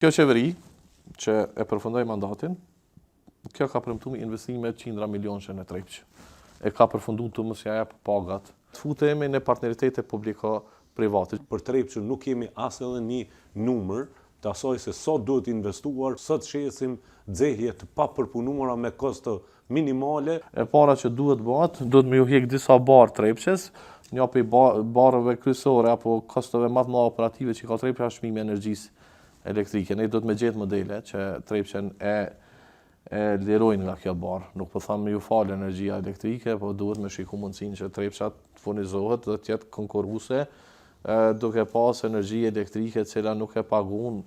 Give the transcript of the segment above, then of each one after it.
Kjo qeveri që e përfundoi mandatin, kjo ka premtuar investime qindra milionëshe në Trepç. E ka përfunduar të mos ja jap pagat. Të futemi në partneritete publiko-private. Për Trepçën nuk kemi as edhe një numër të asaj se sa duhet investuar, sot shesim nxehje të papërpunuara me kosto minimale. E para që duhet bëhet, duhet me ju hjek disa barë Trepçës, një prej barëve kryesore apo kostove më të mëdha operative që ka Trepça është çmimi i energjisë elektrike. Ne duhet me gjetë modele që Trepçën e lirojnë nga kjo barë. Nuk po them ju fal energjia elektrike, po duhet me shiku mundësinë që Trepça të furnizohet dhe të jetë konkurruese duke pas energji elektrike cila nuk e pagun.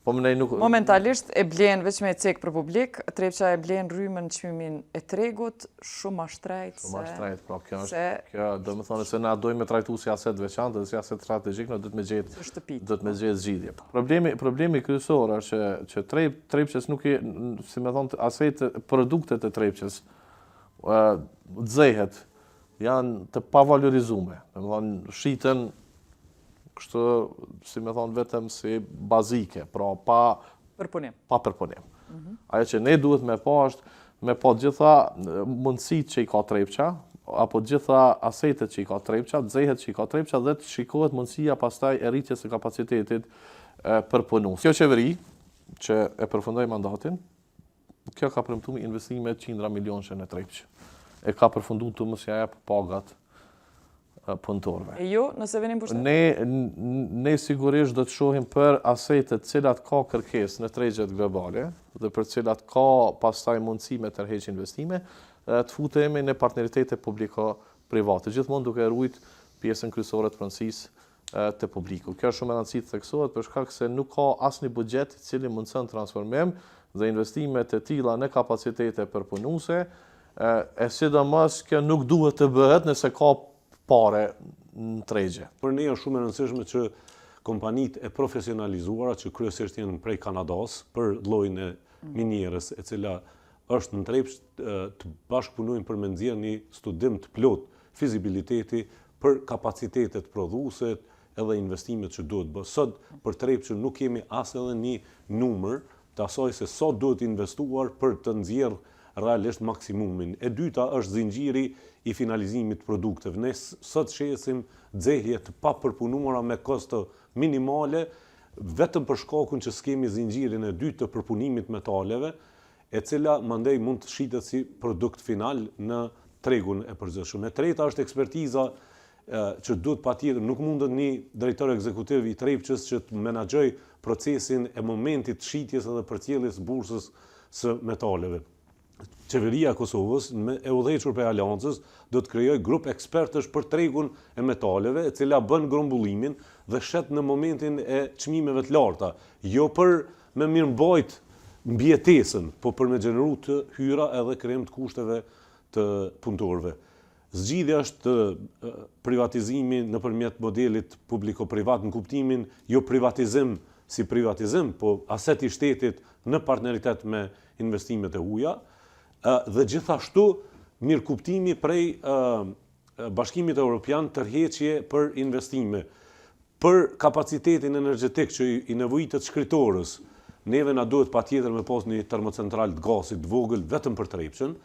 Momentalisht e blen veç me cek për publik, Trepça e blen rrymën çmimin e tregut shumë më shtrejt. Shumë më shtrejt, pra kjo është, kjo do të thonë se na dojmë me trajtu si aset veçantë dhe si aset strategjik, ne do të me gjetë zgjidhje. Problemi kryesor është që Trepçës nuk e, si më thonë, aset produktet e Trepçës nxehet, janë të pavalorizume. Domethënë shiten kështu, si me thonë, vetëm si bazike, pra pa përpunim. Ajo që ne duhet me pa është me pa gjitha mundësit që i ka Trepça, apo gjitha asetet që i ka Trepça, nxehet që i ka Trepça dhe të shikohet mundësia pastaj e rritjes së kapacitetit përpunues. Kjo qeveri që e përfundoi mandatin, kjo ka premtuar investime qindra milionëshe në Trepç. E ka përfunduar të mos ja jap pagat punëtorëve. E ju, nëse vini pushtet? Ne sigurisht do të shohim për asetet cilat ka kërkesë në tregjet globale dhe për cilat ka pastaj mundësi me tërheqë investime, të futemi në partneritete publiko-private, gjithmonë duke ruajt pjesën kryesore të pronësisë të publiku. Kjo është shumë e rëndësishme të theksohet për shkak se nuk ka asnjë buxhet i cili mundson transformim dhe investime të tilla në kapacitete përpunuese, e sidomos kjo nuk duhet të bëhet nëse ka pare në tregje. Për ne është shumë e rëndësishme që kompanitë e profesionalizuara që kryesisht janë prej Kanadas për llojin e minierës e cila është në Trepç të bashkëpunojnë për me nxjerrë një studim të plot fizibiliteti për kapacitetet prodhuese edhe investimet që duhet bë. Sot për Trepçën nuk kemi as edhe një numër të asaj se sa duhet investuar për të nxjerrë realisht maksimumin. E dyta është zinxhiri i finalizimit të produkteve. Ne sot shesim nxehje të papërpunuara me kosto minimale vetëm për shkakun që s'kemi zinxhirin e dytë të përpunimit metaleve, e cila mandej mund të shitet si produkt final në tregun e përgjithshëm. E treta është ekspertiza që duhet patjetër, nuk mundet një drejtor ekzekutiv i Trepçës që të menaxhoj procesin e momentit të shitjes edhe përcjelljes bursës së metaleve. Qeveria e Kosovës, e udhëhequr prej Aleancës, do të krijojë grup ekspertësh për tregun e metaleve, e cila bën grumbullimin dhe shet në momentin e çmimeve të larta, jo për me mirëmbajt mbijetesën, po për me gjeneru të hyra edhe krijim të kushteve të punëtorëve. Zgjidhja është privatizimi nëpërmjet modelit publiko-privat në kuptimin jo privatizim si privatizim, po aset i shtetit në partneritet me investimet e huaja, dhe gjithashtu mirëkuptimi prej Bashkimit Evropian tërheqje për investime. Për kapacitetin energjetik që i nevojitet shkritorës, neve na duhet patjetër me pas një termocentral të gazit vogël vetëm për Trepçën,